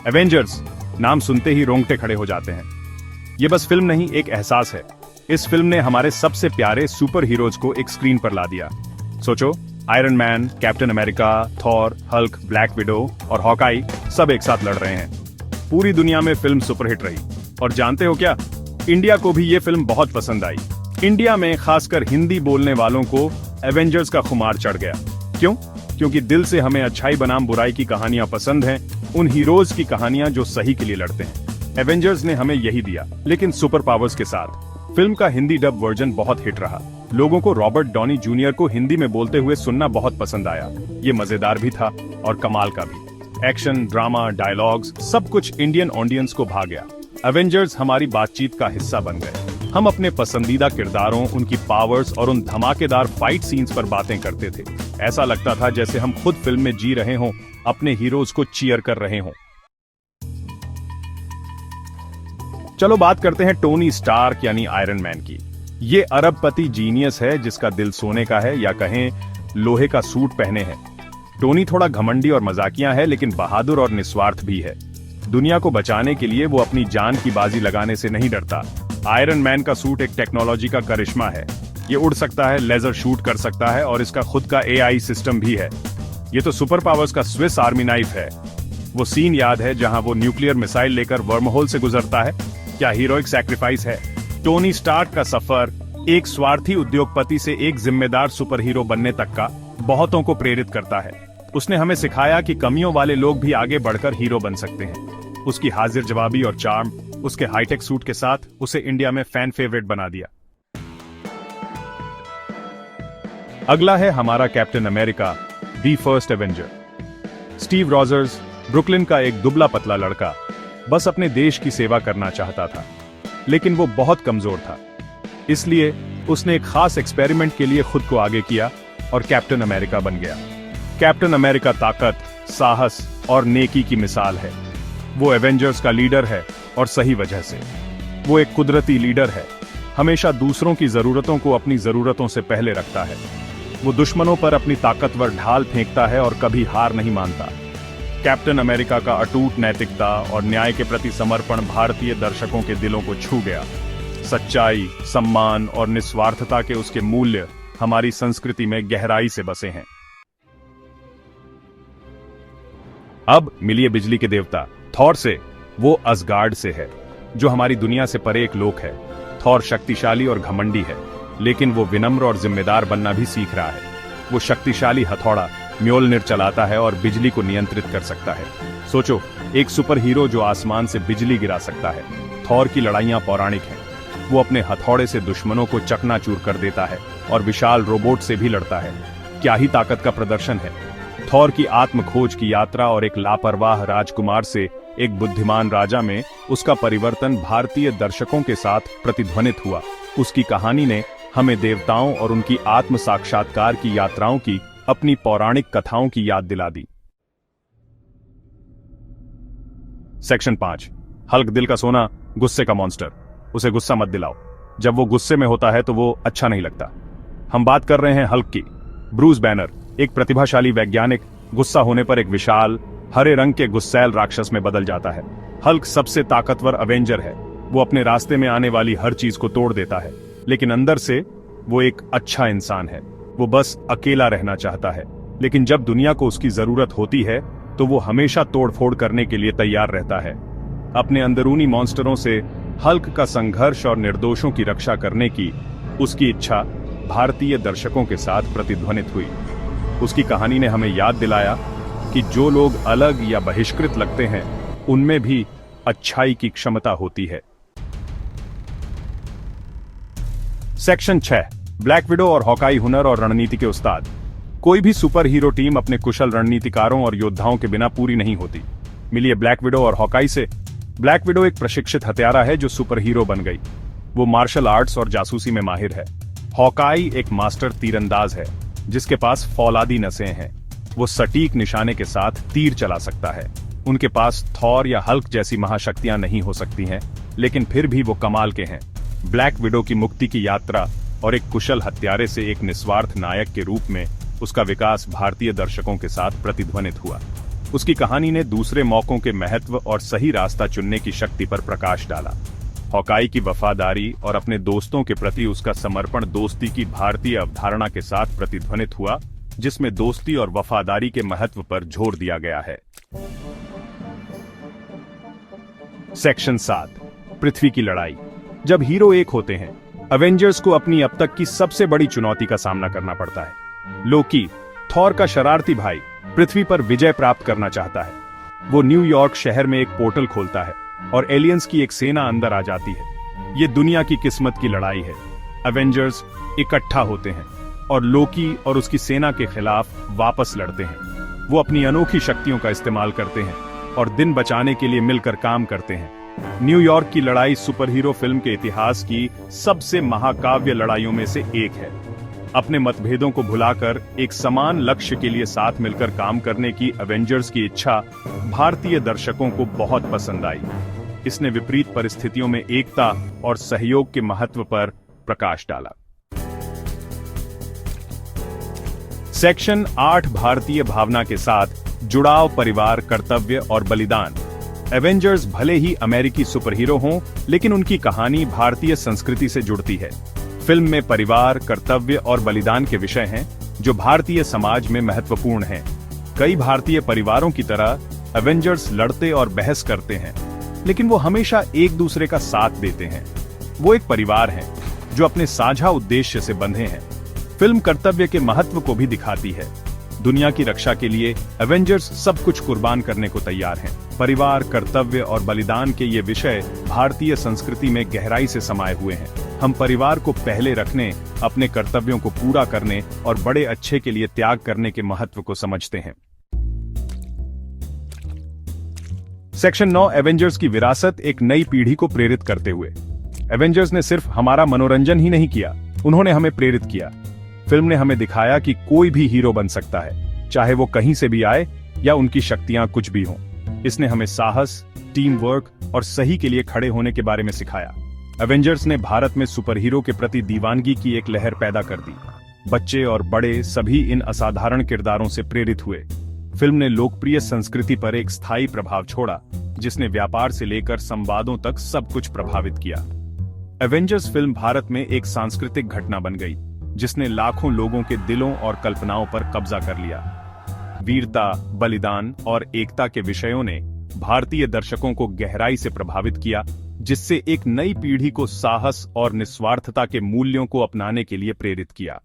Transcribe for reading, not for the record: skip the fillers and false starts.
Avengers नाम सुनते ही रोंगटे खड़े हो जाते हैं। ये बस फिल्म नहीं, एक एहसास है। इस फिल्म ने हमारे सबसे प्यारे सुपर हीरोज को एक स्क्रीन पर ला दिया। सोचो, iron man, captain America, Thor, Hulk, black window और हॉकाई सब एक साथ लड़ रहे हैं। पूरी दुनिया में फिल्म सुपरहिट रही। और जानते हो क्या, इंडिया को भी ये फिल्म बहुत पसंद आई। इंडिया में खासकर हिंदी बोलने वालों को एवेंजर्स का खुमार चढ़ गया। क्यों? क्योंकि दिल से हमें अच्छाई बनाम बुराई की कहानियां पसंद हैं, उन हीरोज की कहानियां जो सही के लिए लड़ते हैं। एवेंजर्स ने हमें यही दिया, लेकिन सुपर पावर्स के साथ। फिल्म का हिंदी डब वर्जन बहुत हिट रहा। लोगों को रॉबर्ट डॉनी जूनियर को हिंदी में बोलते हुए सुनना बहुत पसंद आया। ये मजेदार भी था और कमाल का भी। एक्शन, ड्रामा, डायलॉग्स सब कुछ इंडियन ऑडियंस को भा गया। एवेंजर्स हमारी बातचीत का हिस्सा बन गए। हम अपने पसंदीदा किरदारों, उनकी पावर्स और उन धमाकेदार फाइट सीन्स पर बातें करते थे। ऐसा लगता था जैसे हम खुद फिल्म में जी रहे हों, अपने हीरोज को चीयर कर रहे हों। चलो बात करते हैं टोनी स्टार्क यानी आयरन मैन की। ये अरबपति जीनियस है जिसका दिल सोने का है, या कहें लोहे का सूट पहने हैं। टोनी थोड़ा घमंडी और मजाकिया है, लेकिन बहादुर और निस्वार्थ भी है। दुनिया को बचाने के लिए वो अपनी जान की बाजी लगाने से नहीं डरता। आयरन मैन का सूट एक टेक्नोलॉजी का करिश्मा है। ये उड़ सकता है, लेजर शूट कर सकता है और इसका खुद का एआई सिस्टम भी है। ये तो सुपर पावर्स का स्विस आर्मी नाइफ है। वो सीन याद है जहां वो न्यूक्लियर मिसाइल लेकर वर्महोल से गुजरता है? क्या हीरोइक सैक्रिफाइस है। टोनी स्टार्क का सफर एक स्वार्थी उद्योगपति से एक जिम्मेदार सुपर हीरो बनने तक का बहुतों को प्रेरित करता है। उसने हमें सिखाया कि कमियों वाले लोग भी आगे बढ़कर हीरो बन सकते हैं। उसकी हाजिर जवाबी और चार्म, उसके हाईटेक सूट के साथ उसे इंडिया में फैन फेवरेट बना दिया। अगला है हमारा captain America, the first Avenger. Steve Rogers, Brooklyn का एक दुबला पतला लड़का, बस अपने देश की सेवा करना चाहता था, लेकिन वो बहुत कमजोर था। इसलिए उसने एक खास एक्सपेरिमेंट के लिए खुद को आगे किया और कैप्टन अमेरिका बन गया। कैप्टन अमेरिका ताकत, साहस और नेकी की मिसाल है। वो एवेंजर्स का लीडर है और सही वजह से। वो एक कुदरती लीडर है, हमेशा दूसरों की जरूरतों को अपनी जरूरतों से पहले रखता है। वो दुश्मनों पर अपनी ताकतवर ढाल फेंकता है और कभी हार नहीं मानता। कैप्टन अमेरिका का अटूट नैतिकता और न्याय के प्रति समर्पण भारतीय दर्शकों के दिलों को छू गया। सच्चाई, सम्मान और निस्वार्थता के उसके मूल्य हमारी संस्कृति में गहराई से बसे हैं। अब मिलिए बिजली के देवता थॉर से। वो असगार्ड से है, जो हमारी दुनिया से परे एक लोक है। थॉर शक्तिशाली और घमंडी है, लेकिन वो विनम्र और जिम्मेदार बनना भी सीख रहा है। वो शक्तिशाली हथौड़ा म्योलनिर चलाता है और बिजली को नियंत्रित कर सकता है। सोचो, एक सुपर हीरो जो आसमान से बिजली गिरा सकता है। थॉर की लड़ाइयां पौराणिक हैं। वो अपने हथौड़े से दुश्मनों को चकनाचूर कर देता है और विशाल रोबोट से भी लड़ता है। क्या ही ताकत का प्रदर्शन है। थॉर की आत्मखोज की यात्रा और एक लापरवाह राजकुमार से एक बुद्धिमान राजा में उसका परिवर्तन भारतीय दर्शकों के साथ प्रतिध्वनित हुआ। उसकी कहानी ने हमें देवताओं और उनकी आत्म साक्षात्कार की यात्राओं की अपनी पौराणिक कथाओं की याद दिला दी। सेक्शन 5, हल्क दिल का सोना, गुस्से का मॉन्स्टर। उसे गुस्सा मत दिलाओ। जब वो गुस्से में होता है तो वो अच्छा नहीं लगता। हम बात कर रहे हैं हल्क की। ब्रूस बैनर, एक प्रतिभाशाली वैज्ञानिक, गुस्सा होने पर एक विशाल हरे रंग के गुस्सैल राक्षस में बदल जाता है। हल्क सबसे ताकतवर अवेंजर है। वो अपने रास्ते में आने वाली हर चीज को तोड़ देता है, लेकिन अंदर से वो एक अच्छा इंसान है। वो बस अकेला रहना चाहता है, लेकिन जब दुनिया को उसकी जरूरत होती है तो वो हमेशा तोड़फोड़ करने के लिए तैयार रहता है। अपने अंदरूनी मॉन्स्टरों से हल्क का संघर्ष और निर्दोषों की रक्षा करने की उसकी इच्छा भारतीय दर्शकों के साथ प्रतिध्वनित हुई। उसकी कहानी ने हमें याद दिलाया कि जो लोग अलग या बहिष्कृत लगते हैं, उनमें भी अच्छाई की क्षमता होती है। सेक्शन 6, ब्लैक विडो और हॉकाई, हुनर और रणनीति के उस्ताद। कोई भी सुपर हीरो टीम अपने कुशल रणनीतिकारों और योद्धाओं के बिना पूरी नहीं होती। मिलिए ब्लैक विडो और हॉकाई से। ब्लैक विडो एक प्रशिक्षित हत्यारा है जो सुपर हीरो बन गई। वो मार्शल आर्ट्स और जासूसी में माहिर है। हॉकाई एक मास्टर तीरंदाज है जिसके पास फौलादी नसें हैं। वो सटीक निशाने के साथ तीर चला सकता है। उनके पास थॉर या हल्क जैसी महाशक्तियां नहीं हो सकती हैं, लेकिन फिर भी वो कमाल के हैं। ब्लैक विडो की मुक्ति की यात्रा और एक कुशल हत्यारे से एक निस्वार्थ नायक के रूप में उसका विकास भारतीय दर्शकों के साथ प्रतिध्वनित हुआ। उसकी कहानी ने दूसरे मौकों के महत्व और सही रास्ता चुनने की शक्ति पर प्रकाश डाला। हॉकाई की वफादारी और अपने दोस्तों के प्रति उसका समर्पण दोस्ती की भारतीय अवधारणा के साथ प्रतिध्वनित हुआ, जिसमें दोस्ती और वफादारी के महत्व पर जोर दिया गया है। सेक्शन 7, पृथ्वी की लड़ाई। जब हीरो एक होते हैं, अवेंजर्स को अपनी अब तक की सबसे बड़ी चुनौती का सामना करना पड़ता है। लोकी, थॉर का शरारती भाई, पृथ्वी पर विजय प्राप्त करना चाहता है। वो न्यूयॉर्क शहर में एक पोर्टल खोलता है और एलियंस की एक सेना अंदर आ जाती है। ये दुनिया की किस्मत की लड़ाई है। अवेंजर्स इकट्ठा होते हैं और लोकी और उसकी सेना के खिलाफ वापस लड़ते हैं। वो अपनी अनोखी शक्तियों का इस्तेमाल करते हैं और दिन बचाने के लिए मिलकर काम करते हैं। न्यूयॉर्क की लड़ाई सुपरहीरो फिल्म के इतिहास की सबसे महाकाव्य लड़ाइयों में से एक है। अपने मतभेदों को भुलाकर एक समान लक्ष्य के लिए साथ मिलकर काम करने की अवेंजर्स की इच्छा भारतीय दर्शकों को बहुत पसंद आई। इसने विपरीत परिस्थितियों में एकता और सहयोग के महत्व पर प्रकाश डाला। सेक्शन 8, भारतीय भावना के साथ जुड़ाव, परिवार, कर्तव्य और बलिदान। एवेंजर्स भले ही अमेरिकी सुपरहीरो हों, लेकिन उनकी कहानी भारतीय संस्कृति से जुड़ती है। फिल्म में परिवार, कर्तव्य और बलिदान के विषय हैं, जो भारतीय समाज में महत्वपूर्ण हैं। कई भारतीय परिवारों की तरह एवेंजर्स लड़ते और बहस करते हैं, लेकिन वो हमेशा एक दूसरे का साथ देते हैं। वो एक परिवार है जो अपने साझा उद्देश्य से बंधे हैं। फिल्म कर्तव्य के महत्व को भी दिखाती है। दुनिया की रक्षा के लिए एवेंजर्स सब कुछ कुर्बान करने को तैयार हैं। परिवार, कर्तव्य और बलिदान के ये विषय भारतीय संस्कृति में गहराई से समाये हुए हैं। हम परिवार को पहले रखने, अपने कर्तव्यों को पूरा करने और बड़े अच्छे के लिए त्याग करने के महत्व को समझते हैं। सेक्शन 9, एवेंजर्स की विरासत, एक नई पीढ़ी को प्रेरित करते हुए। एवेंजर्स ने सिर्फ हमारा मनोरंजन ही नहीं किया, उन्होंने हमें प्रेरित किया। फिल्म ने हमें दिखाया कि कोई भी हीरो बन सकता है, चाहे वो कहीं से भी आए या उनकी शक्तियां कुछ भी हों। इसने हमें साहस, टीम वर्क और सही के लिए खड़े होने के बारे में सिखाया। एवेंजर्स ने भारत में सुपरहीरो के प्रति दीवानगी की एक लहर पैदा कर दी। बच्चे और बड़े सभी इन असाधारण किरदारों से प्रेरित हुए। फिल्म ने लोकप्रिय संस्कृति पर एक स्थायी प्रभाव छोड़ा, जिसने व्यापार से लेकर संवादों तक सब कुछ प्रभावित किया। एवेंजर्स फिल्म भारत में एक सांस्कृतिक घटना बन गई, जिसने लाखों लोगों के दिलों और कल्पनाओं पर कब्जा कर लिया। वीरता, बलिदान और एकता के विषयों ने भारतीय दर्शकों को गहराई से प्रभावित किया, जिससे एक नई पीढ़ी को साहस और निस्वार्थता के मूल्यों को अपनाने के लिए प्रेरित किया।